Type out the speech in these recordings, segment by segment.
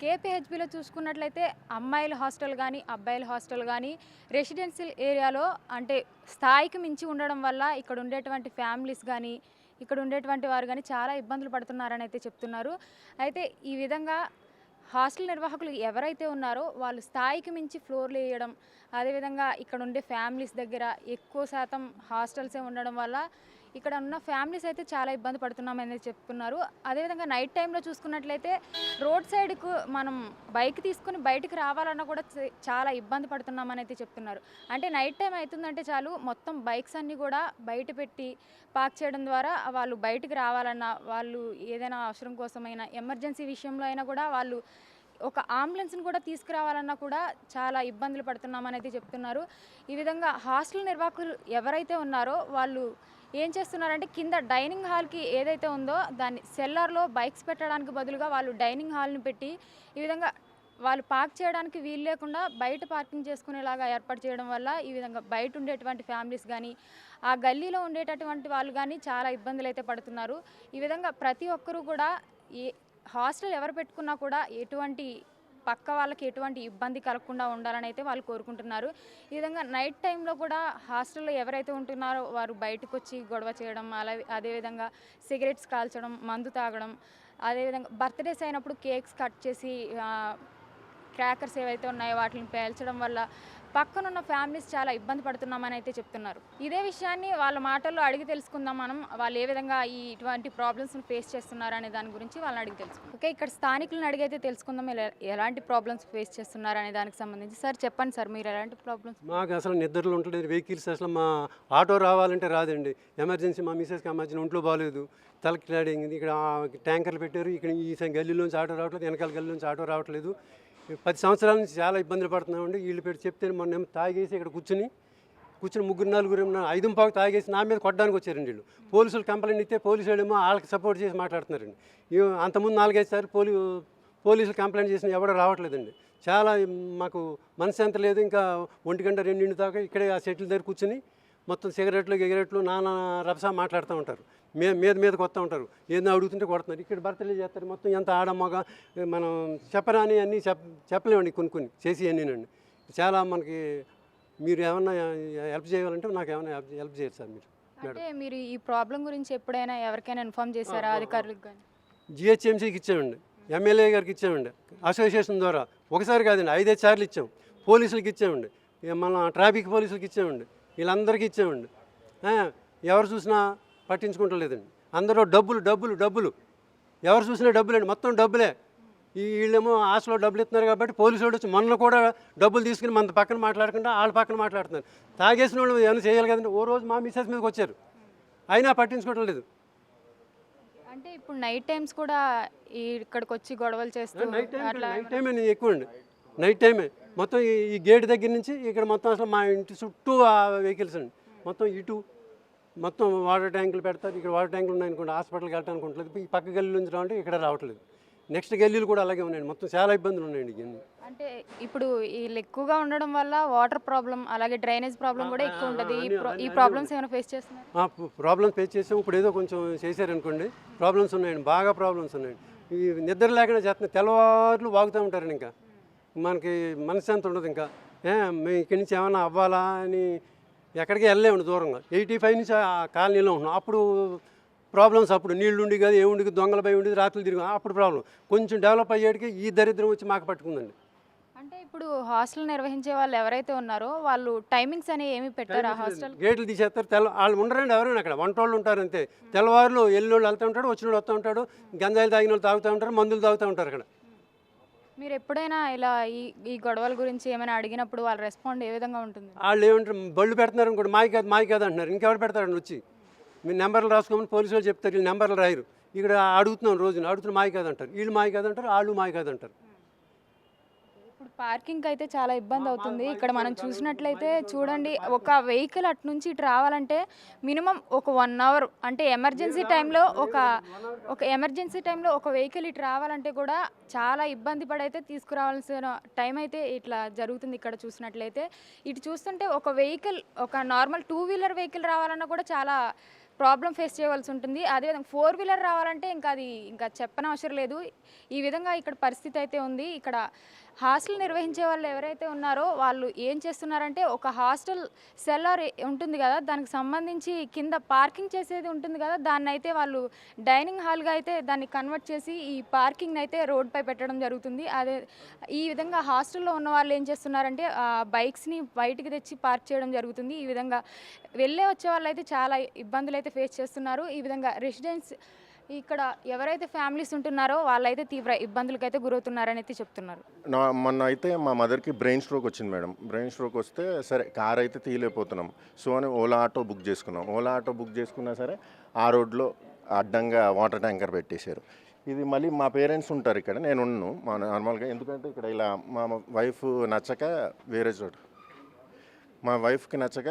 కేపీహెచ్బీలో చూసుకున్నట్లయితే అమ్మాయిల హాస్టల్ కానీ అబ్బాయిల హాస్టల్ కానీ రెసిడెన్షియల్ ఏరియాలో అంటే స్థాయికి మించి ఉండడం వల్ల ఇక్కడ ఉండేటువంటి ఫ్యామిలీస్ కానీ ఇక్కడ ఉండేటువంటి వారు కానీ చాలా ఇబ్బందులు పడుతున్నారని అయితే చెప్తున్నారు. అయితే ఈ విధంగా హాస్టల్ నిర్వాహకులు ఎవరైతే ఉన్నారో వాళ్ళు స్థాయికి మించి ఫ్లోర్లు వేయడం, అదేవిధంగా ఇక్కడ ఉండే ఫ్యామిలీస్ దగ్గర ఎక్కువ శాతం హాస్టల్సే ఉండడం వల్ల ఇక్కడ ఉన్న ఫ్యామిలీస్ అయితే చాలా ఇబ్బంది పడుతున్నామని చెప్తున్నారు. అదేవిధంగా నైట్ టైంలో చూసుకున్నట్లయితే రోడ్ సైడ్కు మనం బైక్ తీసుకుని బయటికి రావాలన్నా కూడా చాలా ఇబ్బంది పడుతున్నామని అయితే చెప్తున్నారు. అంటే నైట్ టైం అవుతుందంటే చాలు మొత్తం బైక్స్ అన్నీ కూడా బయట పెట్టి పార్క్ చేయడం ద్వారా వాళ్ళు బయటికి రావాలన్నా, వాళ్ళు ఏదైనా అవసరం కోసమైనా ఎమర్జెన్సీ విషయంలో అయినా కూడా వాళ్ళు ఒక అంబులెన్స్ని కూడా తీసుకురావాలన్నా కూడా చాలా ఇబ్బందులు పడుతున్నామని అయితే చెప్తున్నారు. ఈ విధంగా హాస్టల్ నిర్వాహకులు ఎవరైతే ఉన్నారో వాళ్ళు ఏం చేస్తున్నారంటే కింద డైనింగ్ హాల్కి ఏదైతే ఉందో దాన్ని సెల్లార్లో బైక్స్ పెట్టడానికి బదులుగా వాళ్ళు డైనింగ్ హాల్ని పెట్టి ఈ విధంగా వాళ్ళు పార్క్ చేయడానికి వీలు లేకుండా బయట పార్కింగ్ చేసుకునేలాగా ఏర్పాటు చేయడం వల్ల ఈ విధంగా బయట ఉండేటువంటి ఫ్యామిలీస్ కానీ ఆ గల్లీలో ఉండేటటువంటి వాళ్ళు కానీ చాలా ఇబ్బందులు అయితే పడుతున్నారు. ఈ విధంగా ప్రతి ఒక్కరూ కూడా ఏ హాస్టల్ ఎవరు పెట్టుకున్నా కూడా ఎటువంటి పక్క వాళ్ళకి ఎటువంటి ఇబ్బంది కలగకుండా ఉండాలని అయితే వాళ్ళు కోరుకుంటున్నారు. ఈ విధంగా నైట్ టైంలో కూడా హాస్టల్లో ఎవరైతే ఉంటున్నారో వారు బయటకు వచ్చి గొడవ చేయడం, అదేవిధంగా సిగరెట్స్ కాల్చడం, మందు తాగడం, అదేవిధంగా బర్త్డేస్ అయినప్పుడు కేక్స్ కట్ చేసి క్రాకర్స్ ఏవైతే ఉన్నాయో వాటిని పేల్చడం వల్ల పక్కనున్న ఫ్యామిలీస్ చాలా ఇబ్బంది పడుతున్నామని అయితే చెప్తున్నారు. ఇదే విషయాన్ని వాళ్ళ మాటల్లో అడిగి తెలుసుకుందాం మనం. వాళ్ళు ఏ విధంగా ఇటువంటి ప్రాబ్లమ్స్ని ఫేస్ చేస్తున్నారు అనే దాని గురించి వాళ్ళని అడిగి తెలుసుకుందాం. ఓకే, ఇక్కడ స్థానికులను అడిగైతే తెలుసుకుందాం ఎలాంటి ప్రాబ్లమ్స్ ఫేస్ చేస్తున్నారు అనే దానికి సంబంధించి. సార్ చెప్పండి సార్, మీరు ఎలాంటి ప్రాబ్లమ్స్? మాకు అసలు నిద్రలు ఉంటుంది, వెహికల్స్ అసలు మా ఆటో రావాలంటే రాదండి. ఎమర్జెన్సీ మా మిసెస్కి అమ్మాచిన ఒంట్లో బాగాలేదు, తలకి క్లాడింగ్, ఇక్కడ ట్యాంకర్లు పెట్టారు, ఇక్కడ ఈ గల్లీలోంచి ఆటో రావట్లేదు, వెనకాల గల్లీలోంచి ఆటో రావట్లేదు. 10 సంవత్సరాల నుంచి చాలా ఇబ్బందులు పడుతున్నామండి. వీళ్ళు పెట్టి చెప్తే మొన్న తాగేసి ఇక్కడ కూర్చుని ముగ్గురు నలుగురు 5:15 తాగేసి నా మీద కొట్టడానికి వచ్చారండి. వీళ్ళు పోలీసులు కంప్లైంట్ ఇస్తే పోలీసు వాళ్ళేమో వాళ్ళకి సపోర్ట్ చేసి మాట్లాడుతున్నారండి. అంతకుముందు 4-5 సార్లు పోలీసులు కంప్లైంట్ చేసిన ఎవడో రావట్లేదండి. చాలా మాకు మనశ్శాంతి లేదు. ఇంకా 1-2 దాకా ఇక్కడే ఆ సెటిల్ దగ్గర కూర్చుని మొత్తం సిగరెట్లు నానా రభసా మాట్లాడుతూ ఉంటారు. మీదకి వస్తూ ఉంటారు, ఏదో అడుగుతుంటే కొడుతున్నారు. ఇక్కడ బర్త్డే చేస్తారు, మొత్తం ఎంత ఆడమ్మగా మనం చెప్పరాని అన్నీ చెప్పలేమండి. కొన్ని చేసి అన్నీనండి. చాలా మనకి మీరు ఏమన్నా హెల్ప్ చేయాలంటే నాకు ఏమైనా హెల్ప్ చేయరు సార్ మీరు. అంటే మీరు ఈ ప్రాబ్లం గురించి ఎప్పుడైనా ఎవరికైనా ఇన్ఫార్మ్ చేశారా అధికారులకు? కానీ జిహెచ్ఎంసీకి ఇచ్చామండి, ఎమ్మెల్యే గారికి ఇచ్చామండి, అసోసియేషన్ ద్వారా ఒకసారి కాదండి 5-5 సార్లు ఇచ్చాం. పోలీసులకి ఇచ్చామండి, మన ట్రాఫిక్ పోలీసులకి ఇచ్చామండి, వీళ్ళందరికీ ఇచ్చామండి. ఎవరు చూసినా పట్టించుకుంటలేదండి. అందరూ డబ్బులు ఎవరు చూసినా డబ్బులండి, మొత్తం డబ్బులే. వీళ్ళేమో ఆశలో డబ్బులు ఇస్తున్నారు కాబట్టి పోలీసు వాళ్ళు వచ్చి మొన్న కూడా డబ్బులు తీసుకుని మన పక్కన మాట్లాడకుండా వాళ్ళ పక్కన మాట్లాడుతున్నారు. తాగేసిన వాళ్ళు ఏమైనా చేయాలి కదండి. ఓ రోజు మా మిసెస్ మీదకి వచ్చారు, అయినా పట్టించుకోవటం లేదు. అంటే ఇప్పుడు నైట్ టైమ్స్ కూడా ఇక్కడికి వచ్చి గొడవలు చేస్తూ నైట్ టైమే ఎక్కువ అండి. నైట్ టైమే మొత్తం ఈ గేట్ దగ్గర నుంచి ఇక్కడ మొత్తం అసలు మా ఇంటి చుట్టూ వెహికల్స్ అండి. మొత్తం ఇటు మొత్తం వాటర్ ట్యాంకులు పెడతారు. ఇక్కడ వాటర్ ట్యాంకులు ఉన్నాయనుకోండి, హాస్పిటల్కి వెళ్ళడానికి ఉండలేదు. ఈ పక్క గల్లీ నుంచి రావంటే ఇక్కడ రావట్లేదు. నెక్స్ట్ గల్లీలు కూడా అలాగే ఉన్నాయండి. మొత్తం చాలా ఇబ్బందులు ఉన్నాయండి. ఇవన్నీ అంటే ఇప్పుడు వీళ్ళు ఎక్కువగా ఉండడం వల్ల వాటర్ ప్రాబ్లం, అలాగే డ్రైనేజ్ ప్రాబ్లం కూడా ఎక్కువ ఉంటుంది. ఈ ప్రాబ్లమ్స్ ఏమైనా ఫేస్ చేస్తున్నారు? ప్రాబ్లమ్స్ ఫేస్ చేసాం. ఇప్పుడు ఏదో కొంచెం చేశారనుకోండి, ప్రాబ్లమ్స్ ఉన్నాయండి, బాగా ప్రాబ్లమ్స్ ఉన్నాయండి. ఈ నిద్ర లేకుండా చేస్తున్నారు, తెల్లవారులు వాగుతూ ఉంటారండి. ఇంకా మనకి మనశ్శాంతి ఉండదు. ఇంకా మేము ఇక్కడి నుంచి ఏమైనా అవ్వాలా అని ఎక్కడికి వెళ్ళలేమండి, దూరంగా 85 నుంచి ఆ కాలనీలో ఉంటున్నాం. అప్పుడు ప్రాబ్లమ్స్, అప్పుడు నీళ్ళు ఉండి కదా, ఏముండి దొంగల భయం ఉండేది, రాత్రులు తిరిగి అప్పుడు ప్రాబ్లం. కొంచెం డెవలప్ అయ్యేటికి ఈ దరిద్రం వచ్చి మాకు పట్టుకుందండి. అంటే ఇప్పుడు హాస్టల్ నిర్వహించే వాళ్ళు ఎవరైతే ఉన్నారో వాళ్ళు టైమింగ్స్ అనేవి ఏమి పెట్టారు? ఆ హాస్టల్ గేట్లు తీసేస్తారు, వాళ్ళు ఉండరండి ఎవరైనా అక్కడ, వంటోళ్ళు ఉంటారు అంతే. తెల్లవారులు వెళ్ళినోళ్ళు వెళ్తూ ఉంటాడు, వచ్చినోళ్ళు వస్తూ ఉంటాడు, గంజాయిలు తాగిన వాళ్ళు తాగుతూ ఉంటారు, మందులు తాగుతూ ఉంటారు అక్కడ. మీరు ఎప్పుడైనా ఇలా ఈ గొడవల గురించి ఏమైనా అడిగినప్పుడు వాళ్ళ రెస్పాండ్ ఏ విధంగా ఉంటుంది? వాళ్ళు ఏమంటారు, బళ్ళు పెడుతున్నారు అనుకోండి, మాయి కాదు అంటున్నారు. ఇంకెవరు పెడతారండి వచ్చి? మీరు నెంబర్లు రాసుకోమని పోలీసు వాళ్ళు చెప్తారు, వీళ్ళు నెంబర్లు రాయరు. ఇక్కడ అడుగుతున్నాం, రోజున అడుగుతున్న మాయి కాదంటారు, వీళ్ళు మాయి కాదంటారు, వాళ్ళు మాయి కాదంటారు. ఇప్పుడు పార్కింగ్ అయితే చాలా ఇబ్బంది అవుతుంది. ఇక్కడ మనం చూసినట్లయితే చూడండి, ఒక వెహికల్ అటు నుంచి ఇటు రావాలంటే మినిమం ఒక 1 అవర్. అంటే ఎమర్జెన్సీ టైంలో ఒక వెహికల్ ఇటు రావాలంటే కూడా చాలా ఇబ్బంది పడైతే తీసుకురావాల్సిన టైం అయితే ఇట్లా జరుగుతుంది. ఇక్కడ చూసినట్లయితే ఇటు చూస్తుంటే ఒక నార్మల్ 2 వీలర్ వెహికల్ రావాలన్నా కూడా చాలా ప్రాబ్లం ఫేస్ చేయవలసి ఉంటుంది. అదేవిధంగా 4 వీలర్ రావాలంటే ఇంకా చెప్పనవసరం లేదు. ఈ విధంగా ఇక్కడ పరిస్థితి అయితే ఉంది. ఇక్కడ హాస్టల్ నిర్వహించే వాళ్ళు ఎవరైతే ఉన్నారో వాళ్ళు ఏం చేస్తున్నారంటే, ఒక హాస్టల్ సెల్లార్ ఉంటుంది కదా, దానికి సంబంధించి కింద పార్కింగ్ చేసేది ఉంటుంది కదా, దాన్నైతే వాళ్ళు డైనింగ్ హాల్గా అయితే దాన్ని కన్వర్ట్ చేసి ఈ పార్కింగ్ అయితే రోడ్పై పెట్టడం జరుగుతుంది. అదే ఈ విధంగా హాస్టల్లో ఉన్న వాళ్ళు ఏం చేస్తున్నారంటే బైక్స్ని బయటికి తెచ్చి పార్క్ చేయడం జరుగుతుంది. ఈ విధంగా వెళ్ళే వచ్చే వాళ్ళు అయితే చాలా ఇబ్బందులు అయితే ఫేస్ చేస్తున్నారు. ఈ విధంగా రెసిడెన్స్ ఇక్కడ ఎవరైతే ఫ్యామిలీస్ ఉంటున్నారో వాళ్ళైతే తీవ్ర ఇబ్బందులకైతే గురవుతున్నారని అయితే చెప్తున్నారు. మొన్న అయితే మా మదర్కి బ్రెయిన్ స్ట్రోక్ వచ్చింది మేడం. బ్రెయిన్ స్ట్రోక్ వస్తే సరే కార్ అయితే తీయలేకపోతున్నాం. సో అని ఓలా ఆటో బుక్ చేసుకున్నాం. ఓలా ఆటో బుక్ చేసుకున్నా సరే ఆ రోడ్లో అడ్డంగా వాటర్ ట్యాంకర్ పెట్టేశారు. ఇది మళ్ళీ మా పేరెంట్స్ ఉంటారు ఇక్కడ, నేను ఉన్నాను మా నార్మల్గా. ఎందుకంటే ఇక్కడ ఇలా మా వైఫ్ నచ్చక మా వైఫ్కి నచ్చక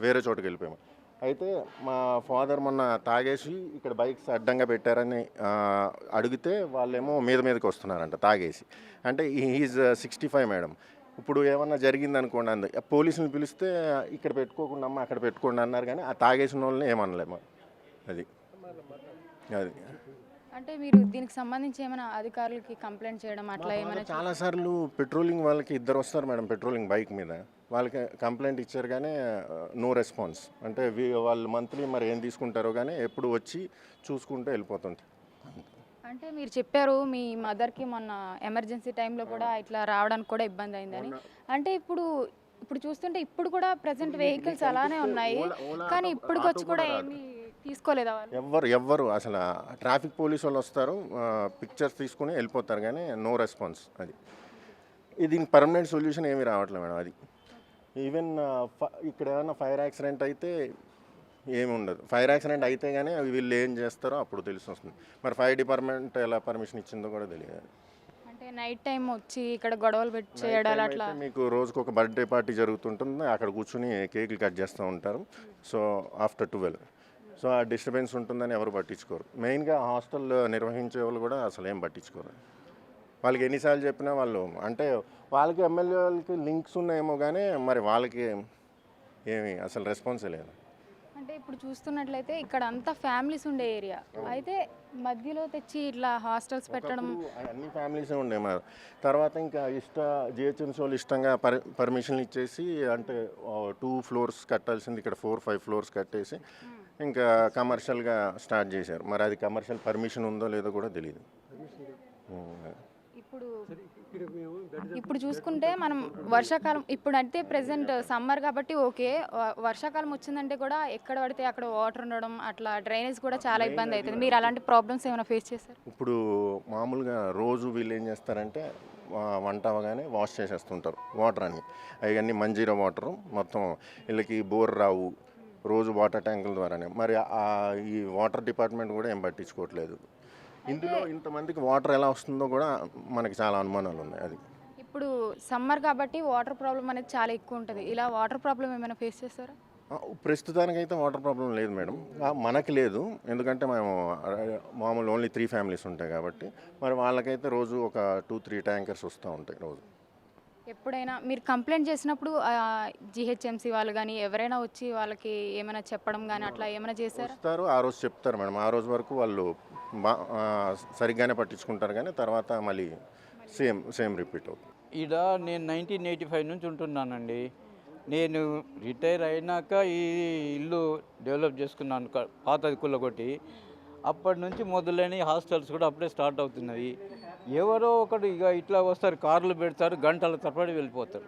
వేరే చోటుకి వెళ్ళిపోయాము. అయితే మా ఫాదర్ మొన్న తాగేసి ఇక్కడ బైక్స్ అడ్డంగా పెట్టారని అడిగితే వాళ్ళేమో మీదకి వస్తున్నారంట తాగేసి. అంటే ఈజ్ 65 మేడం. ఇప్పుడు ఏమన్నా జరిగింది అనుకోండి, అంది పోలీసుని పిలిస్తే ఇక్కడ పెట్టుకోకుండా అమ్మ అక్కడ పెట్టుకోండి అన్నారు, కానీ ఆ తాగేసిన వాళ్ళని ఏమనలేము. అది అంటే మీరు దీనికి సంబంధించి ఏమైనా అధికారులకి కంప్లైంట్ చేయడం అట్లా ఏమైనా? చాలాసార్లు పెట్రోలింగ్ వాళ్ళకి 2 వస్తారు మేడం పెట్రోలింగ్ బైక్ మీద. వాళ్ళకి కంప్లైంట్ ఇచ్చారు కానీ నో రెస్పాన్స్. అంటే వాళ్ళు మంత్లీ మరి ఏం తీసుకుంటారో కానీ ఎప్పుడు వచ్చి చూసుకుంటూ వెళ్ళిపోతుంటారు. అంటే మీరు చెప్పారు మీ మదర్కి మొన్న ఎమర్జెన్సీ టైంలో కూడా ఇట్లా రావడానికి కూడా ఇబ్బంది అయిందని. అంటే ఇప్పుడు చూస్తుంటే ఇప్పుడు కూడా ప్రజెంట్ వెహికల్స్ అలానే ఉన్నాయి, కానీ ఇప్పటికొచ్చి కూడా ఏమీ తీసుకోలేదా వాళ్ళు? ఎవ్వరు అసలు ట్రాఫిక్ పోలీసు వాళ్ళు వస్తారు, పిక్చర్స్ తీసుకుని వెళ్ళిపోతారు, కానీ నో రెస్పాన్స్. అది దీనికి పర్మనెంట్ సొల్యూషన్ ఏమీ రావట్లేదు మేడం. అది ఈవెన్ ఇక్కడ ఏమైనా ఫైర్ యాక్సిడెంట్ అయితే ఏమి ఉండదు. ఫైర్ యాక్సిడెంట్ అయితే కానీ వీళ్ళు ఏం చేస్తారో అప్పుడు తెలిసి వస్తుంది. మరి ఫైర్ డిపార్ట్మెంట్ ఎలా పర్మిషన్ ఇచ్చిందో కూడా తెలియదు. అంటే నైట్ టైం వచ్చి ఇక్కడ గొడవలు పెట్టి చేయడాలు అట్లా? మీకు రోజుకు ఒక బర్త్డే పార్టీ జరుగుతుంటుంది, అక్కడ కూర్చుని కేకులు కట్ చేస్తూ ఉంటారు. సో ఆఫ్టర్ 12 సో ఆ డిస్టర్బెన్స్ ఉంటుందని ఎవరు పట్టించుకోరు. మెయిన్గా హాస్టల్ నిర్వహించే వాళ్ళు కూడా అసలు ఏం పట్టించుకోరు. వాళ్ళకి ఎన్నిసార్లు చెప్పినా వాళ్ళు, అంటే వాళ్ళకి ఎమ్మెల్యేలకి లింక్స్ ఉన్నాయేమో కానీ మరి వాళ్ళకి ఏమి అసలు రెస్పాన్సే లేదు. అంటే ఇప్పుడు చూస్తున్నట్లయితే ఇక్కడ అంతా ఫ్యామిలీస్ ఉండే ఏరియా, అయితే మధ్యలో తెచ్చి ఇట్లా హాస్టల్స్ పెట్టడం. అన్ని ఫ్యామిలీసే ఉండే మరి. తర్వాత ఇంకా జిహెచ్ఎంసీ వాళ్ళు ఇష్టంగా పర్మిషన్లు ఇచ్చేసి, అంటే 2 ఫ్లోర్స్ కట్టాల్సింది ఇక్కడ 4-5 ఫ్లోర్స్ కట్టేసి ఇంకా కమర్షియల్గా స్టార్ట్ చేశారు. మరి అది కమర్షియల్ పర్మిషన్ ఉందో లేదో కూడా తెలియదు. ఇప్పుడు చూసుకుంటే మనం వర్షాకాలం, ఇప్పుడు అంటే ప్రెసెంట్ సమ్మర్ కాబట్టి ఓకే, వర్షాకాలం వచ్చిందంటే కూడా ఎక్కడ పడితే అక్కడ వాటర్ ఉండడం, అట్లా డ్రైనేజ్ కూడా చాలా ఇబ్బంది అవుతుంది. మీరు అలాంటి ప్రాబ్లమ్స్ ఏమైనా ఫేస్ చేశారు? ఇప్పుడు మామూలుగా రోజు వీళ్ళు ఏం చేస్తారంటే వంట అవగానే వాష్ చేసేస్తుంటారు వాటర్ అన్ని. అవన్నీ మంజీరా వాటరు మొత్తం వీళ్ళకి బోర్ రావు, రోజు వాటర్ ట్యాంకుల ద్వారానే. మరి ఈ వాటర్ డిపార్ట్మెంట్ కూడా ఏం పట్టించుకోవట్లేదు. ఇందులో ఇంతమందికి వాటర్ ఎలా వస్తుందో కూడా మనకి చాలా అనుమానాలు ఉన్నాయి. అది ఇప్పుడు సమ్మర్ కాబట్టి వాటర్ ప్రాబ్లం అనేది చాలా ఎక్కువ ఉంటుంది. ఇలా వాటర్ ప్రాబ్లం ఏమైనా ఫేస్ చేస్తారా? ప్రస్తుతానికైతే వాటర్ ప్రాబ్లం లేదు మేడం, మనకి లేదు. ఎందుకంటే మేము మామూలు ఓన్లీ 3 ఫ్యామిలీస్ ఉంటాయి కాబట్టి. మరి వాళ్ళకైతే రోజు ఒక 2-3 ట్యాంకర్స్ వస్తూ ఉంటాయి రోజు. ఎప్పుడైనా మీరు కంప్లైంట్ చేసినప్పుడు జిహెచ్ఎంసీ వాళ్ళు కానీ ఎవరైనా వచ్చి వాళ్ళకి ఏమైనా చెప్పడం కానీ అట్లా ఏమైనా చేశారు? వస్తారు, ఆ రోజు చెప్తారు మేడం. ఆ రోజు వరకు వాళ్ళు సరిగ్గానే పట్టించుకుంటారు, కానీ తర్వాత మళ్ళీ సేమ్ రిపీట్ అవుతుంది. ఈడ నేను 1985 నుంచి ఉంటున్నానండి. నేను రిటైర్ అయినాక ఈ ఇల్లు డెవలప్ చేసుకున్నాను, పాతది కుల్లగొట్టి. అప్పటి నుంచి మొదలైన హాస్టల్స్ కూడా అప్పుడే స్టార్ట్ అవుతున్నవి. ఎవరో ఒకటి ఇక ఇట్లా వస్తారు, కార్లు పెడతారు, గంటల తరబడి వెళ్ళిపోతారు.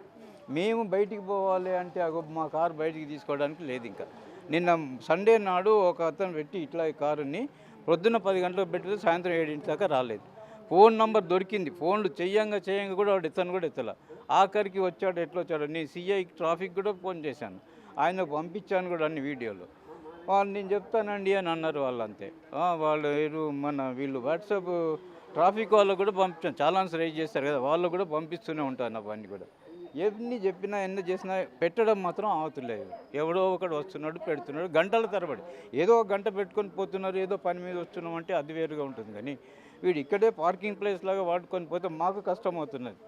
మేము బయటికి పోవాలి అంటే మా కారు బయటికి తీసుకోవడానికి లేదు. ఇంకా నిన్న సండే నాడు ఒక అతను పెట్టి ఇట్లా ఈ కారుని పొద్దున్న 10 గంటలకు పెట్టితే సాయంత్రం 7 దాకా రాలేదు. ఫోన్ నంబర్ దొరికింది, ఫోన్లు చెయ్యంగా కూడా వాడు ఎత్తను కూడా ఎత్తలా. ఆఖరికి వచ్చాడు, ఎట్లా వచ్చాడు, నేను సిఐ ట్రాఫిక్ కూడా ఫోన్ చేశాను, ఆయనకు పంపించాను కూడా అన్ని వీడియోలు. వాళ్ళు నేను చెప్తానండి అని అన్నారు వాళ్ళంతే. వాళ్ళు వీళ్ళు వాట్సాప్ ట్రాఫిక్ వాళ్ళకు కూడా పంపించాను, చాలాన్స్ రైజ్ చేస్తారు కదా, వాళ్ళు కూడా పంపిస్తూనే ఉంటాను అవన్నీ కూడా. ఎన్ని చెప్పినా ఎన్ని చేసినా పెట్టడం మాత్రం ఆగుతలేదు. ఎవడో ఒకడు వస్తున్నాడు, పెడుతున్నాడు, గంటల తరబడి. ఏదో ఒక గంట పెట్టుకొని పోతున్నారు, ఏదో పని మీద వస్తున్నాం అంటే అది వేరుగా ఉంటుంది. కానీ వీడు ఇక్కడే పార్కింగ్ ప్లేస్ లాగా వాడుకొని పోతే మాకు కష్టం అవుతున్నది.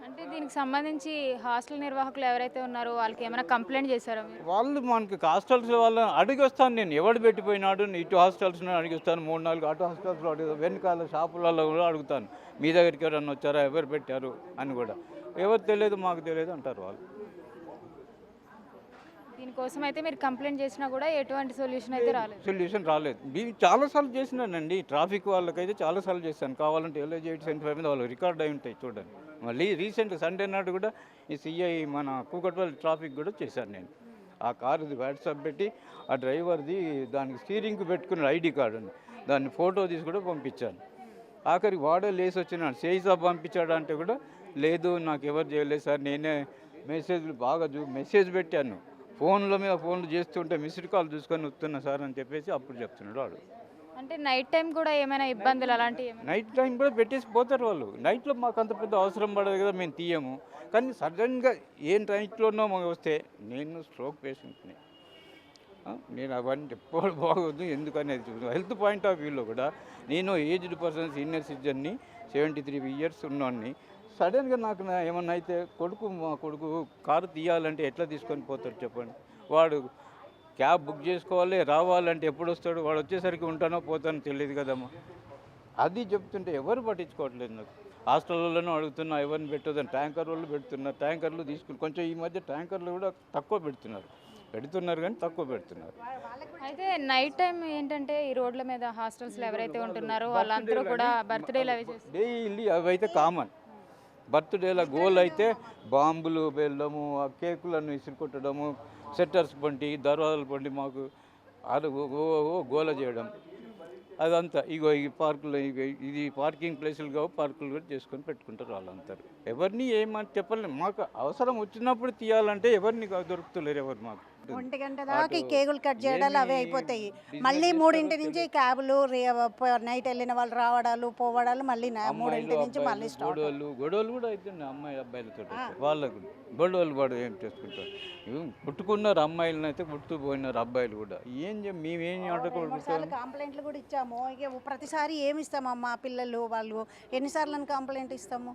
అంటే దీనికి దానికి సంబంధించి హాస్టల్ నిర్వాహకులు ఎవరైతే ఉన్నారో వాళ్ళకి ఏమైనా కంప్లైంట్ చేశారా మీరు? వాళ్ళు మనకి హాస్టల్స్ వాళ్ళని అడిగి వస్తాను, నేను ఎవడు పెట్టిపోయినాడు ఇటు హాస్టల్స్లో అడిగి వస్తాను, 3-4 అటు హాస్టల్స్లో అడుగుతాను, వెనకాల షాపులలో కూడా అడుగుతాను, మీ దగ్గరికి ఎవరన్నా వచ్చారా, ఎవరు పెట్టారు అని కూడా. ఎవరు తెలియదు మాకు తెలియదు అంటారు వాళ్ళు. దీనికోసం అయితే మీరు కంప్లైంట్ చేసినా కూడా ఎటువంటి సొల్యూషన్ అయితే రాలేదు. సొల్యూషన్ రాలేదు. నేను చాలాసార్లు చేసినానండి, ట్రాఫిక్ వాళ్ళకైతే చాలాసార్లు చేశాను. కావాలంటే LIG 875 మీద వాళ్ళు రికార్డ్ అయి ఉంటాయి చూడండి. మళ్ళీ రీసెంట్ సండే నాడు కూడా ఈ CI మన కూకట్పల్లి ట్రాఫిక్ కూడా చేశాను నేను. ఆ కారుది వాట్సాప్ పెట్టి ఆ డ్రైవర్ది దానికి స్టీరింగ్కి పెట్టుకున్న ID కార్డు ఉంది, దాన్ని ఫోటో తీసి కూడా పంపించాను. ఆఖరికి వాడే లేసి వచ్చినాడు, సేయిసాబ్ పంపించాడు అంటే కూడా లేదు నాకు ఎవరు చేయలేదు సార్, నేనే మెసేజ్లు బాగా మెసేజ్ పెట్టాను, ఫోన్ల మీద ఫోన్లు చేస్తుంటే మిస్డ్ కాల్ చూసుకొని వస్తున్నా సార్ అని చెప్పేసి అప్పుడు చెప్తున్నాడు వాడు. అంటే నైట్ టైం కూడా ఏమైనా ఇబ్బందులు అలాంటివి ఏమైనా? నైట్ టైం కూడా పెట్టేసి పోతారు వాళ్ళు. నైట్లో మాకు అంత పెద్ద అవసరం పడదు కదా, మేము తీయము. కానీ సడన్గా ఏం నైట్లోనో మాకు వస్తే, నేను స్ట్రోక్ పేషెంట్ని, నేను అవన్నీ ఎప్పుడు బాగోదు ఎందుకనేది హెల్త్ పాయింట్ ఆఫ్ వ్యూలో కూడా. నేను ఏజ్డ్ పర్సన్, సీనియర్ సిటిజన్ని, 73 years ఉన్నవాడిని. సడన్గా నాకు ఏమన్నా అయితే మా కొడుకు కారు తీయాలంటే ఎట్లా తీసుకొని పోతాడు చెప్పండి. వాడు క్యాబ్ బుక్ చేసుకోవాలి, రావాలంటే ఎప్పుడు వస్తాడు, వాడు వచ్చేసరికి ఉంటానో పోతానో తెలియదు కదమ్మా. అది చెప్తుంటే ఎవరు పట్టించుకోవట్లేదు. నాకు హాస్టల్లోనూ అడుగుతున్నా, ఎవరిని పెట్టొద్దని. ట్యాంకర్ వాళ్ళు పెడుతున్నారు, ట్యాంకర్లు తీసుకుని కొంచెం ఈ మధ్య ట్యాంకర్లు కూడా తక్కువ పెడుతున్నారు కానీ తక్కువ పెడుతున్నారు. అయితే నైట్ టైం ఏంటంటే ఈ రోడ్ల మీద హాస్టల్స్లో ఎవరైతే ఉంటున్నారో వాళ్ళందరూ కూడా బర్త్డేలు అవి చేస్తారు. డైలీ అవి అయితే కామన్. బర్త్డేల గోల్ అయితే బాంబులు వెళ్ళడము, ఆ కేకులను విసిరికొట్టడము, సెట్టర్స్ పండి, దర్వాజాలు పండి మాకు అది గోల చేయడం, అదంతా. ఇగో ఈ పార్కులు, ఇది పార్కింగ్ ప్లేసులు కావు, పార్కులు కూడా చేసుకొని పెట్టుకుంటారు వాళ్ళందరూ. ఎవరిని ఏమని చెప్పలేము, మాకు అవసరం వచ్చినప్పుడు తీయాలంటే ఎవరిని దొరుకుతలేరు ఎవరు. మాకు 1 గంట దాకా ఈ కేకులు కట్ చేయడాలు అవే అయిపోతాయి. మళ్ళీ 3 నుంచి క్యాబులు, నైట్ వెళ్ళిన వాళ్ళు రావడాలు పోవడాలు, మళ్ళీ 3 నుంచి మళ్ళీ స్టార్ట్. గొడవలు కూడా అవుతున్నాయి అమ్మాయి అబ్బాయిలతో. వాళ్ళకు గొడవలు పడు ఏం చేసుకుంటారు. పుట్టుకున్నారు అమ్మాయిలను అయితే, పుట్టుకుపోయినారు అబ్బాయిలు కూడా. మేమేం సార్లు కంప్లైంట్లు కూడా ఇచ్చాము. ఇక ప్రతిసారి ఏమి ఇస్తామమ్మా పిల్లలు వాళ్ళు ఎన్నిసార్లు కంప్లైంట్ ఇస్తాము?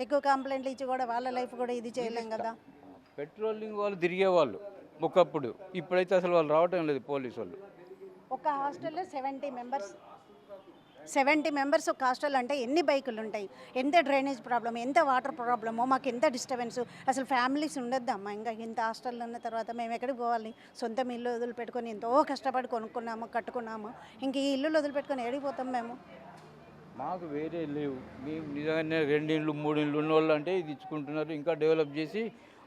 ఎక్కువ కంప్లైంట్లు ఇచ్చి కూడా వాళ్ళ లైఫ్ కూడా ఇది చేయలేం కదా. పెట్రోలింగ్ వాళ్ళు తిరిగేవాళ్ళు ఒకప్పుడు, ఇప్పుడైతే అసలు వాళ్ళు రావటం లేదు పోలీసు వాళ్ళు. ఒక హాస్టల్లో 70 మెంబర్స్ ఒక హాస్టల్ అంటే ఎన్ని బైకులు ఉంటాయి, ఎంత డ్రైనేజ్ ప్రాబ్లమ్, ఎంత వాటర్ ప్రాబ్లమో, మాకు ఎంత డిస్టర్బెన్స్. అసలు ఫ్యామిలీస్ ఉండొద్దమ్మా. ఇంకా ఇంత హాస్టల్లో ఉన్న తర్వాత మేము ఎక్కడికి పోవాలి? సొంతం ఇల్లు వదిలిపెట్టుకొని ఎంతో కష్టపడి కొనుక్కున్నాము, కట్టుకున్నాము. ఇంక ఈ ఇల్లు వదిలిపెట్టుకొని ఎడిగిపోతాం మేము. మాకు వేరే లేవు. మేము నిజంగానే 2 ఇళ్ళు 3 ఇళ్ళు ఉన్న వాళ్ళు అంటే ఇది ఇచ్చుకుంటున్నారు. ఇంకా డెవలప్ చేసి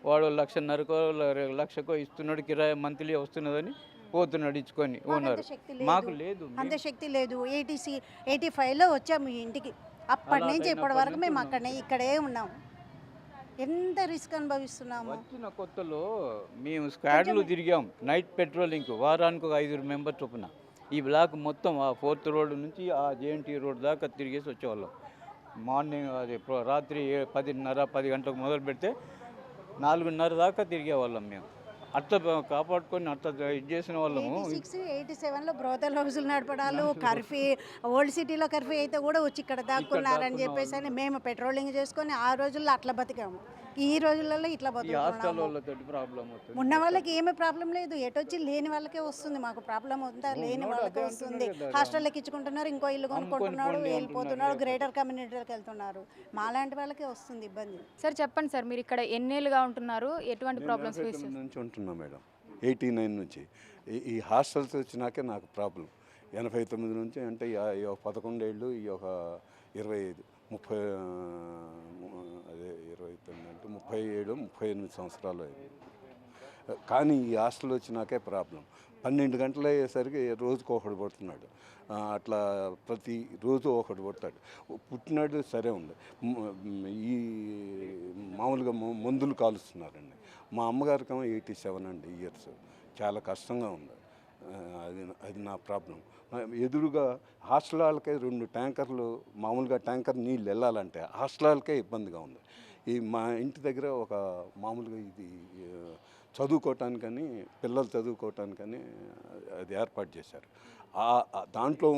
వాడు 1,50,000కో 1,00,000కో ఇస్తున్నాడు కిరాయి, మంత్లీ వస్తున్నదని పోతున్నాడు ఇచ్చుకొని ఓనర్. మాకు లేదు, అంత శక్తి లేదు. 85లో వచ్చాము ఈ ఇంటికి. అప్పటి నుంచి ఇప్పటి వరకు మేము ఇక్కడే ఉన్నాము. ఎంత రిస్క్ అనుభవిస్తున్నాము. వచ్చిన కొత్తలో మేము స్క్వాడ్లు తిరిగాం నైట్ పెట్రోలింగ్, వారానికి ఒక 5 మెంబర్ చొప్పున. ఈ బ్లాక్ మొత్తం ఆ 4th రోడ్ నుంచి ఆ JNT రోడ్ దాకా తిరిగేసి వచ్చేవాళ్ళం. మార్నింగ్ అది రాత్రి 10:30-10 గంటలకు మొదలు పెడితే 4:30 దాకా తిరిగేవాళ్ళం మేము. అట్లా కాపాడుకొని అట్లా ఇది చేసిన వాళ్ళము. 86-87లో బ్రోతల్ హౌసులు నడపడాలు, కర్ఫ్యూ, ఓల్డ్ సిటీలో కర్ఫ్యూ అయితే కూడా వచ్చి ఇక్కడ దాక్కున్నారని చెప్పేసి అని మేము పెట్రోలింగ్ చేసుకొని ఆ రోజుల్లో అట్లా బతికాము. ఈ రోజులలో ఇట్లా బతుకుతున్నాము. ఉన్న వాళ్ళకి ఏమీ ప్రాబ్లం లేదు, ఎటొచ్చి లేని వాళ్ళకే వస్తుంది. మాకు ప్రాబ్లం ఉందా? లేని వాళ్ళకే వస్తుంది. హాస్టల్లోకి ఇచ్చుకుంటున్నారు, ఇంకో ఇల్లు కొనుక్కుంటున్నాడు, వెళ్ళిపోతున్నాడు, గ్రేటర్ కమ్యూనిటీలకు వెళ్తున్నారు. మాలాంటి వాళ్ళకే వస్తుంది ఇబ్బంది. సార్ చెప్పండి సార్, మీరు ఇక్కడ ఎన్నేళ్ళుగా ఉంటున్నారు? ఎటువంటి ప్రాబ్లమ్స్ ఫేస్ చేస్తారు? నుంచి ఉంటున్నాం మేడం, 89 నుంచి. ఈ హాస్టల్స్ వచ్చినాకే నాకు ప్రాబ్లం. 89 నుంచి అంటే ఈ 11 ఏళ్ళు, ఈ ఒక 25, 30, అదే 29 అంటే 37-38 సంవత్సరాలు అయింది. కానీ ఈ హాస్టల్ వచ్చినాకే ప్రాబ్లం. 12 గంటలు అయ్యేసరికి రోజుకు ఒకడు పడుతున్నాడు. అట్లా ప్రతి రోజు ఒకడు పడతాడు. పుట్టినాడు సరే ఉంది. ఈ మామూలుగా మందులు కాలుస్తున్నారండి. మా అమ్మగారికి 87 అండి ఇయర్స్. చాలా కష్టంగా ఉంది. అది నా ప్రాబ్లం. ఎదురుగా హాస్టల్ వాళ్ళకే 2 ట్యాంకర్లు, మామూలుగా ట్యాంకర్ నీళ్ళు వెళ్ళాలంటే హాస్టల్ వాళ్ళకే ఇబ్బందిగా ఉంది. ఈ మా ఇంటి దగ్గర ఒక మామూలుగా ఇది చదువుకోవటానికని, పిల్లలు చదువుకోవటానికని అది ఏర్పాటు చేశారు. దాంట్లో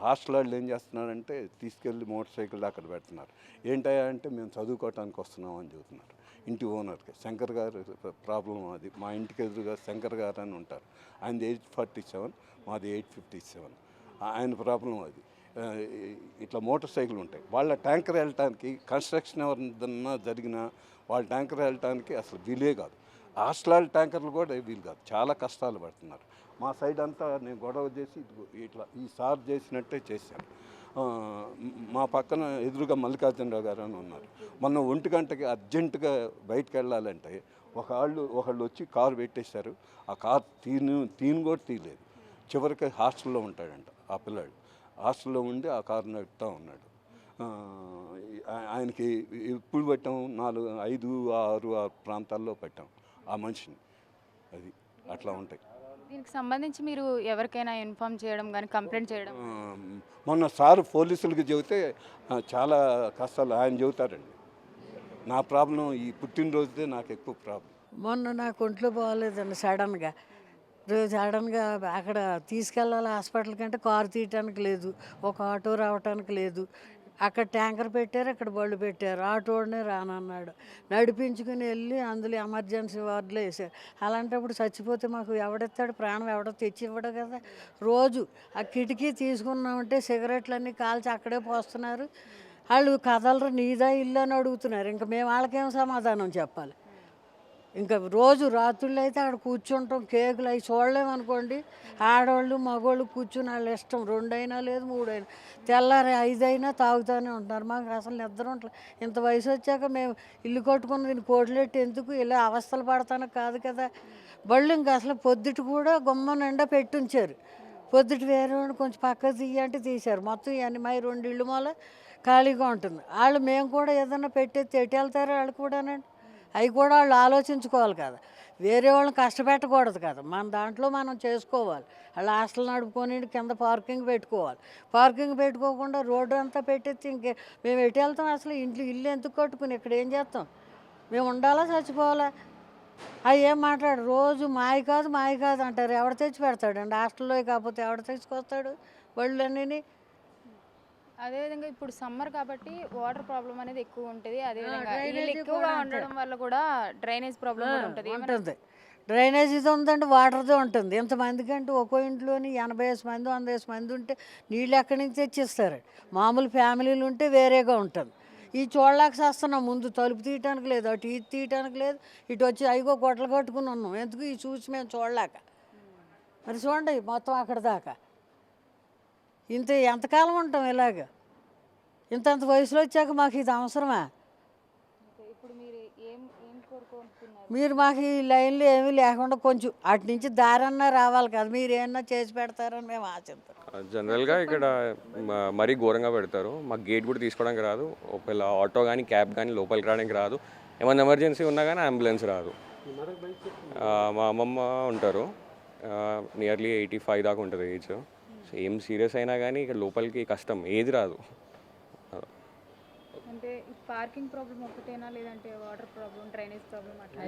హాస్టల్ వాళ్ళు ఏం చేస్తున్నారంటే తీసుకెళ్ళి మోటార్ సైకిల్ అక్కడ పెడుతున్నారు. ఏంటయ్యా అంటే మేము చదువుకోవటానికి వస్తున్నాం అని చెబుతున్నారు. ఇంటి ఓనర్కి శంకర్ గారు ప్రాబ్లం అది. మా ఇంటికి ఎదురుగా శంకర్ గారు అని ఉంటారు. ఆయనది 847, మాది 857. ఆయన ప్రాబ్లం అది. ఇట్లా మోటార్ సైకిల్ ఉంటాయి. వాళ్ళ ట్యాంకర్ వెళ్ళటానికి కన్స్ట్రక్షన్ ఎవరిదన్నా జరిగినా వాళ్ళ ట్యాంకర్ వెళ్ళటానికి అసలు వీలే కాదు. హాస్టల్ ట్యాంకర్లు కూడా వీలు కాదు. చాలా కష్టాలు పడుతున్నారు. మా సైడ్ అంతా నేను గొడవ చేసి ఇట్లా ఈ సార్ చేసినట్టే చేశాను. మా పక్కన ఎదురుగా మల్లికార్జునరావు గారు అని ఉన్నారు. మొన్న 1 గంటకి అర్జెంటుగా బయటకు వెళ్ళాలంటే ఒకళ్ళు వచ్చి కారు పెట్టేశారు. ఆ కారు తీను కూడా తీయలేదు. చివరికి హాస్టల్లో ఉంటాడంట ఆ పిల్లాడు. హాస్టల్లో ఉండి ఆ కారు నడుపుతూ ఉన్నాడు. ఆయనకి ఎప్పుడు పెట్టాం 4, 5, 6 ప్రాంతాల్లో పెట్టాం ఆ మనిషిని. అది అట్లా ఉంటాయి. దీనికి సంబంధించి మీరు ఎవరికైనా ఇన్ఫార్మ్ చేయడం కానీ కంప్లైంట్ చేయడం? మొన్న సారు పోలీసులకు చెబితే చాలా కష్టాలు ఆయన చెబుతారండి. నా ప్రాబ్లం ఈ పుట్టినరోజుదే నాకు ఎక్కువ ప్రాబ్లం. మొన్న నాకు ఒంట్లో బాగోలేదండి సడన్గా అక్కడ తీసుకెళ్ళాలి హాస్పిటల్ కంటే కారు తీయటానికి లేదు, ఒక ఆటో రావటానికి లేదు. అక్కడ ట్యాంకర్ పెట్టారు, అక్కడ బళ్ళు పెట్టారు. ఆటోనే రానన్నాడు. నడిపించుకుని వెళ్ళి అందులో ఎమర్జెన్సీ వార్డులో వేసారు. అలాంటప్పుడు చచ్చిపోతే మాకు ఎవడెత్తాడు? ప్రాణం ఎవడో తెచ్చి ఇవ్వడు కదా. రోజు ఆ కిటికీ తీసుకున్నామంటే సిగరెట్లన్నీ కాల్చి అక్కడే పోస్తున్నారు. వాళ్ళు కదలరు, నీదా ఇల్లు అని అడుగుతున్నారు. ఇంకా మేము వాళ్ళకేం సమాధానం చెప్పాలి? ఇంకా రోజు రాత్రుళ్ళు అయితే అక్కడ కూర్చుంటాం. కేకులు అవి చూడలేమనుకోండి. ఆడవాళ్ళు మగవాళ్ళు కూర్చుని వాళ్ళ ఇష్టం. 2 అయినా లేదు, 3 అయినా, తెల్లారి 5 అయినా తాగుతూనే ఉంటారు. మాకు అసలు నిద్ర ఉంటుంది. ఇంత వయసు వచ్చాక మేము ఇల్లు కట్టుకున్నది కోట్లెట్టి ఎందుకు ఇలా అవస్థలు పడతాను కాదు కదా. బళ్ళు ఇంకా అసలు పొద్దుటి కూడా గుమ్మ నిండా పెట్టుంచారు. పొద్దుటి వేరే కొంచెం పక్కకు తీయంటే తీశారు. మొత్తం ఇవన్నీ మై 2 ఇళ్ళు మూల ఖాళీగా ఉంటుంది. వాళ్ళు మేము కూడా ఏదన్నా పెట్టేది ఎటు వెళ్తారు వాళ్ళు కూడానండి. అవి కూడా వాళ్ళు ఆలోచించుకోవాలి కదా. వేరే వాళ్ళని కష్టపెట్టకూడదు కదా. మన దాంట్లో మనం చేసుకోవాలి. వాళ్ళు హాస్టల్ నడుపుకొని కింద పార్కింగ్ పెట్టుకోవాలి. పార్కింగ్ పెట్టుకోకుండా రోడ్డు అంతా పెట్టేసి ఇంకే మేము ఎటు వెళ్తాం? అసలు ఇల్లు ఎందుకు కట్టుకుని ఇక్కడ ఏం చేస్తాం? మేము ఉండాలా చచ్చిపోవాలా? అవి ఏం మాట్లాడు రోజు మాయ కాదు అంటారు. ఎవడ తెచ్చి పెడతాడండి హాస్టల్లో? కాకపోతే ఎవడ తెచ్చుకొస్తాడు బళ్ళు అన్నీ? అదేవిధంగా ఇప్పుడు సమ్మర్ కాబట్టి వాటర్ ప్రాబ్లం అనేది ఎక్కువ ఉంటుంది. అదేవిధంగా డ్రైనేజీ నీళ్ళు ఎక్కువగా కూడా ఉండడం వల్ల కూడా డ్రైనేజ్ ప్రాబ్లం కూడా ఉంటుంది. ఉంటుంది. డ్రైనేజీది ఉందండి, వాటర్ది ఉంటుంది. ఇంతమందికి అంటే ఒక్కో ఇంట్లోని 80 మంది 100 మంది ఉంటే నీళ్ళు ఎక్కడి నుంచి తెచ్చిస్తారు? మామూలు ఫ్యామిలీలు ఉంటే వేరేగా ఉంటుంది. ఈ చూడలేక చేస్తున్నాం. ముందు తలుపు తీయటానికి లేదు, అటు ఇది తీయటానికి లేదు, ఇటు వచ్చి అయిగో గొట్టలు కట్టుకుని ఉన్నాం. ఎందుకు? ఈ చూసి మేము చూడలేక. మరి చూడండి మొత్తం అక్కడ దాకా. ఎంతకాలం ఉంటాం ఇలాగ? ఇంత వయసులో వచ్చాక మాకు ఇది అవసరమా? ఇప్పుడు మీరు ఏం కోరుకుంటున్నారు? మీరు మాకు ఈ లైన్లో ఏమీ లేకుండా కొంచెం అటు నుంచి దారన్నా రావాలి కదా. మీరు ఏమన్నా చేసి పెడతారని మేము ఆశిస్తాం. జనరల్గా ఇక్కడ మరీ ఘోరంగా పెడతారు. మాకు గేట్ కూడా తీసుకోవడానికి రాదు. ఒకవేళ ఆటో కానీ క్యాబ్ కానీ లోపలికి రావడానికి రాదు. ఏమైనా ఎమర్జెన్సీ ఉన్నా కానీ అంబులెన్స్ రాదు. మా అమ్మమ్మ ఉంటారు, నియర్లీ 85 దాకా ఉంటుంది ఏజ్. ఏం సీరియస్ అయినా కానీ ఇక్కడ లోపలికి కష్టం, ఏది రాదు. అంటే పార్కింగ్ ప్రాబ్లం ఒకటేనా లేదంటే వాటర్ ప్రాబ్లం, డ్రైనేజ్ ప్రాబ్లం అట్లా?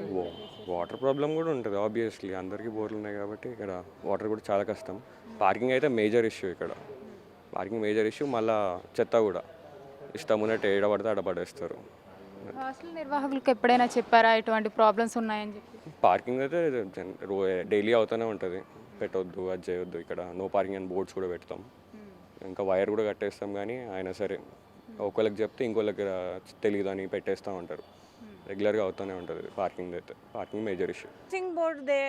వాటర్ ప్రాబ్లం కూడా ఉంటుంది ఆబ్వియస్లీ. అందరికీ బోర్లు ఉన్నాయి కాబట్టి ఇక్కడ వాటర్ కూడా చాలా కష్టం. పార్కింగ్ అయితే మేజర్ ఇష్యూ ఇక్కడ. Parking major issue. మళ్ళీ చెత్త కూడా ఇష్టం ఉన్నట్టు ఏడబడితే ఆడపడేస్తారు. హాస్టల్ నిర్వాహకులకు ఎప్పుడైనా చెప్పారా ఇటువంటి ప్రాబ్లమ్స్ ఉన్నాయని చెప్పి? పార్కింగ్ అయితే డైలీ అవుతూనే ఉంటుంది. పెట్టొద్దు, అది చేయొద్దు, ఇక్కడ నో పార్కింగ్ అని బోర్డ్స్ కూడా పెడతాం. ఇంకా వైర్ కూడా కట్టేస్తాం. కానీ అయినా సరే ఒకళ్ళకి చెప్తే ఇంకోళ్ళకి తెలియదు అని పెట్టేస్తూ ఉంటారు. రెగ్యులర్గా అవుతూనే ఉంటుంది పార్కింగ్ అయితే. Parking major issue. హౌసింగ్ బోర్డుదే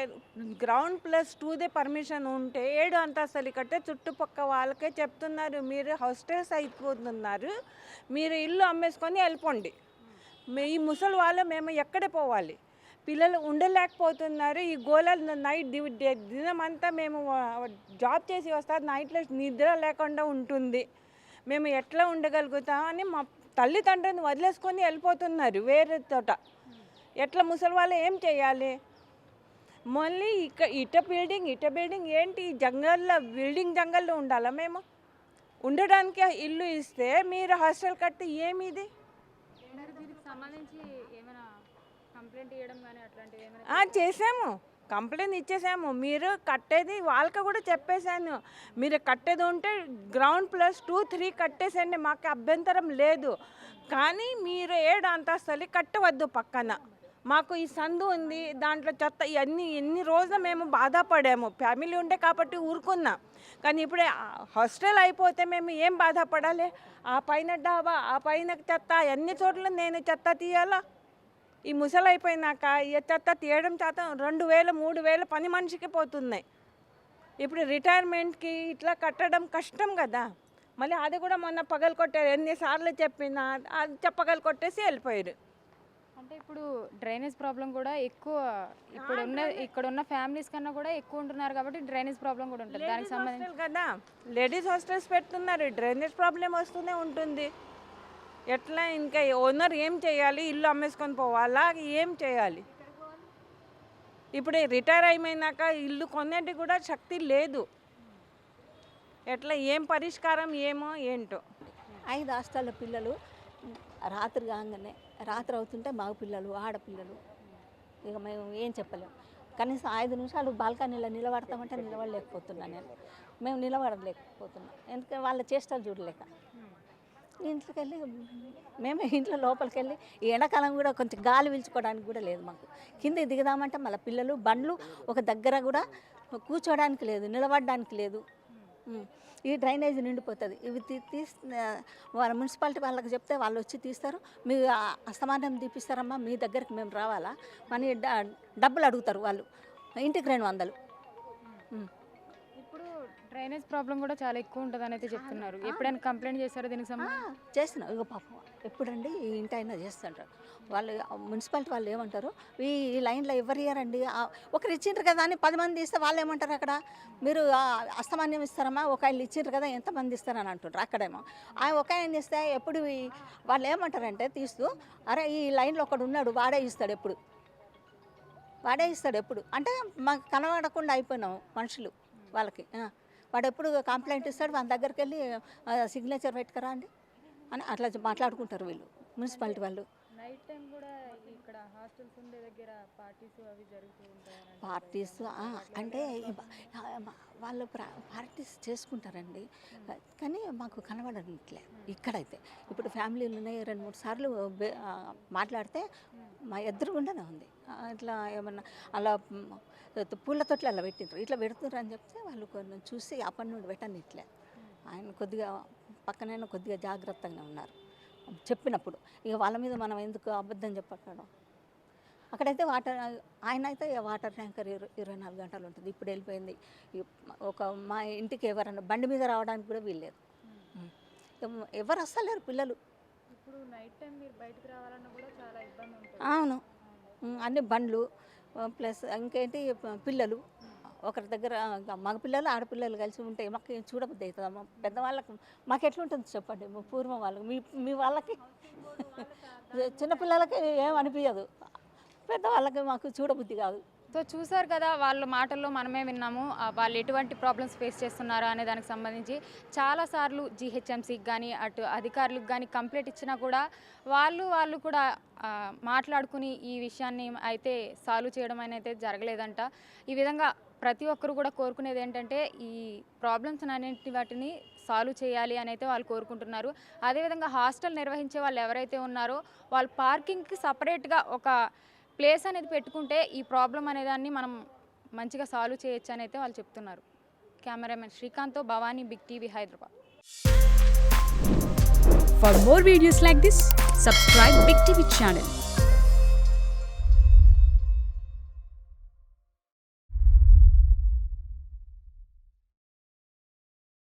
గ్రౌండ్ +2దే పర్మిషన్ ఉంటే 7 అంతస్తులు కట్టే చుట్టుపక్క వాళ్ళకే చెప్తున్నారు, మీరు హాస్టల్స్ అయిపోతున్నారు, మీరు ఇల్లు అమ్మేసుకొని వెళ్ళిపోండి. ఈ ముసలి వాళ్ళు మేము ఎక్కడే పోవాలి? పిల్లలు ఉండలేకపోతున్నారు. ఈ గోళాలు నైట్ దినమంతా మేము జాబ్ చేసి వస్తారు, నైట్లో నిద్ర లేకుండా ఉంటుంది. మేము ఎట్లా ఉండగలుగుతామని మా తల్లిదండ్రులను వదిలేసుకొని వెళ్ళిపోతున్నారు వేరే చోట. ఎట్లా ముసలి వాళ్ళు ఏం చేయాలి? మళ్ళీ ఇట బిల్డింగ్ ఏంటి? జంగల్లో ఉండాలా మేము? ఉండడానికి ఇల్లు ఇస్తే మీరు హాస్టల్ కట్టి ఏమిది? దీనికి సంబంధించి ఏమైనా కంప్లైంట్ చేయడం కానీ అట్లాంటివి ఏమైనా? చేసాము. కంప్లైంట్ ఇచ్చేసాము. మీరు కట్టేది వాళ్ళకి కూడా చెప్పేశాను, మీరు కట్టేది ఉంటే గ్రౌండ్ ప్లస్ 2, 3 కట్టేసండి, మాకు అభ్యంతరం లేదు. కానీ మీరు 7 అంతస్తులు కట్టవద్దు పక్కన. మాకు ఈ సందు ఉంది, దాంట్లో చెత్త ఇవన్నీ ఎన్ని రోజులు మేము బాధపడాము. ఫ్యామిలీ ఉండే కాబట్టి ఊరుకున్నాం. కానీ ఇప్పుడే హాస్టల్ అయిపోతే మేము ఏం బాధపడాలి? ఆ పైన డాబా, ఆ పైన చెత్త, అన్ని చోట్ల నేను చెత్త తీయాలా? ఈ ముసలి అయిపోయినాక ఈ చెత్త తీయడం చేత 2,000, 3,000 పని మనిషికి పోతున్నాయి. ఇప్పుడు రిటైర్మెంట్కి ఇట్లా కట్టడం కష్టం కదా. మళ్ళీ అది కూడా మొన్న పగలు కొట్టారు. ఎన్నిసార్లు చెప్పినా అది చెప్పగలు కొట్టేసి వెళ్ళిపోయారు. అంటే ఇప్పుడు డ్రైనేజ్ ప్రాబ్లం కూడా ఎక్కువ ఇక్కడున్న ఫ్యామిలీస్ కన్నా కూడా ఎక్కువ ఉంటున్నారు కాబట్టి డ్రైనేజ్ ప్రాబ్లం కూడా ఉంటుంది. దానికి సంబంధించి కదా లేడీస్ హాస్టల్స్ పెడుతున్నారు, డ్రైనేజ్ ప్రాబ్లం వస్తూనే ఉంటుంది. ఎట్లా ఇంకా ఓనర్ ఏం చేయాలి? ఇల్లు అమ్మేసుకొని పోవాలా? ఏం చేయాలి? ఇప్పుడు రిటైర్ అయిపోయినాక ఇల్లు కొనేటి కూడా శక్తి లేదు. ఎట్లా ఏం పరిష్కారం ఏమో ఏంటో. 5 హాస్టల్ల పిల్లలు రాత్రి కాగానే, రాత్రి అవుతుంటే మగ పిల్లలు, ఆడపిల్లలు, ఇక మేము ఏం చెప్పలేము. కనీసం 5 నిమిషాలు బాల్కనీలో నిలబడతామంటే నిలబడలేకపోతున్నాను నేను. మేము నిలబడలేకపోతున్నాం, ఎందుకంటే వాళ్ళ చేష్టలు చూడలేక. ఇంట్లోకి వెళ్ళి మేమే ఇంట్లో లోపలికి వెళ్ళి ఈ ఎండాకాలం కూడా కొంచెం గాలి పీల్చుకోవడానికి కూడా లేదు మాకు. కింద దిగుదామంటే మళ్ళీ పిల్లలు, బండ్లు ఒక దగ్గర కూడా కూర్చోడానికి లేదు, నిలబడడానికి లేదు. ఈ డ్రైనేజ్ నిండిపోతుంది. ఇవి వాళ్ళ మున్సిపాలిటీ వాళ్ళకి చెప్తే వాళ్ళు వచ్చి తీస్తారు. మీరు అస్తమానం తీపిస్తారమ్మా, మీ దగ్గరికి మేము రావాలా అని డబ్బులు అడుగుతారు వాళ్ళు. ఇంటికి 200. ఇప్పుడు డ్రైనేజ్ ప్రాబ్లం కూడా చాలా ఎక్కువ ఉంటుందని అయితే చెప్తున్నారు. ఎప్పుడైనా కంప్లైంట్ చేస్తారో దీనికి సంబంధించి? చేస్తున్నాం. ఇక పాపం ఎప్పుడండి ఈ ఇంటి అయినా చేస్తుంటారు వాళ్ళు. మున్సిపాలిటీ వాళ్ళు ఏమంటారు, ఈ లైన్లో ఎవరు ఇయ్యారండి, ఒకరు ఇచ్చిండ్రు కదా అని 10 మంది ఇస్తే వాళ్ళు ఏమంటారు అక్కడ, మీరు అస్తమాన్యం ఇస్తారమ్మా, ఒక ఆయన ఇచ్చిండ్రు కదా ఎంతమంది ఇస్తారని అంటుంటారు. అక్కడేమో ఒక ఆయన ఇస్తే ఎప్పుడు వాళ్ళు ఏమంటారంటే తీస్తూ, అరే ఈ లైన్లో ఒకడు ఉన్నాడు, వాడే ఇస్తాడు ఎప్పుడు అంటే మాకు కనబడకుండా అయిపోయినాము మనుషులు వాళ్ళకి. వాడు ఎప్పుడు కంప్లైంట్ ఇస్తాడు, మన దగ్గరికి వెళ్ళి సిగ్నేచర్ పెట్టుకురా అండి అని అట్లా మాట్లాడుకుంటారు వీళ్ళు మున్సిపాలిటీ వాళ్ళు. నైట్ టైం కూడా ఇక్కడ హాస్టల్స్ ఉండే దగ్గర పార్టీస్ అవి జరుగుతూ ఉంటాయి. పార్టీస్ అంటే వాళ్ళు పార్టీస్ చేసుకుంటారండి, కానీ మాకు కనబడట్లే ఇక్కడైతే. ఇప్పుడు ఫ్యామిలీలు ఉన్నాయి, 2-3 సార్లు మాట్లాడితే మా ఎదురుగుండానే ఉంది. ఇట్లా ఏమన్నా అలా పూల తొట్లు అలా పెట్టిండ్రు, ఇట్లా పెడుతున్నారు అని చెప్తే వాళ్ళు కొంచెం చూసి అప్పటి నుండి పెట్టని ఇట్లే. ఆయన కొద్దిగా పక్కనైనా కొద్దిగా జాగ్రత్తగానే ఉన్నారు చెప్పినప్పుడు. ఇక వాళ్ళ మీద మనం ఎందుకు అబద్ధం చెప్పడం. అక్కడైతే ఆయన అయితే వాటర్ ట్యాంకర్ 24 గంటలు ఉంటుంది. ఇప్పుడు వెళ్ళిపోయింది. మా ఇంటికి ఎవరన్నా బండి మీద రావడానికి కూడా వీల్లేదు. ఎవరు వస్తలేరు పిల్లలు. ఇప్పుడు నైట్ టైం మీరు బయటకు రావాలన్నా కూడా చాలా ఇబ్బంది ఉంటుంది. అవును, అన్ని బండ్లు ప్లస్ ఇంకేంటి పిల్లలు ఒకరి దగ్గర, మగపిల్లలు ఆడపిల్లలు కలిసి ఉంటే మాకు చూడబుద్ధి అవుతుందమ్మా. పెద్దవాళ్ళకి మాకు ఎట్లుంటుంది చెప్పండి, పూర్వం వాళ్ళకి మీ వాళ్ళకి చిన్నపిల్లలకి ఏం అనిపించదు, పెద్దవాళ్ళకి మాకు చూడబుద్ధి కాదు. సో చూసారు కదా, వాళ్ళ మాటల్లో మనమే విన్నాము వాళ్ళు ఎటువంటి ప్రాబ్లమ్స్ ఫేస్ చేస్తున్నారో అనే దానికి సంబంధించి. చాలాసార్లు జీహెచ్ఎంసీకి కానీ అటు అధికారులకు కానీ కంప్లైంట్ ఇచ్చినా కూడా వాళ్ళు కూడా మాట్లాడుకుని ఈ విషయాన్ని అయితే సాల్వ్ చేయడం అయితే జరగలేదంట. ఈ విధంగా ప్రతి ఒక్కరు కూడా కోరుకునేది ఏంటంటే ఈ ప్రాబ్లమ్స్ అన్నింటి వాటిని సాల్వ్ చేయాలి అని అయితే వాళ్ళు కోరుకుంటున్నారు. అదేవిధంగా హాస్టల్ నిర్వహించే వాళ్ళు ఎవరైతే ఉన్నారో వాళ్ళు పార్కింగ్కి సపరేట్గా ఒక ప్లేస్ అనేది పెట్టుకుంటే ఈ ప్రాబ్లం అనేదాన్ని మనం మంచిగా సాల్వ్ చేయొచ్చు అని అయితే వాళ్ళు చెప్తున్నారు. కెమెరామెన్ శ్రీకాంత్తో Bhavani, big TV, Hyderabad. For more videos like this, subscribe Big TV channel.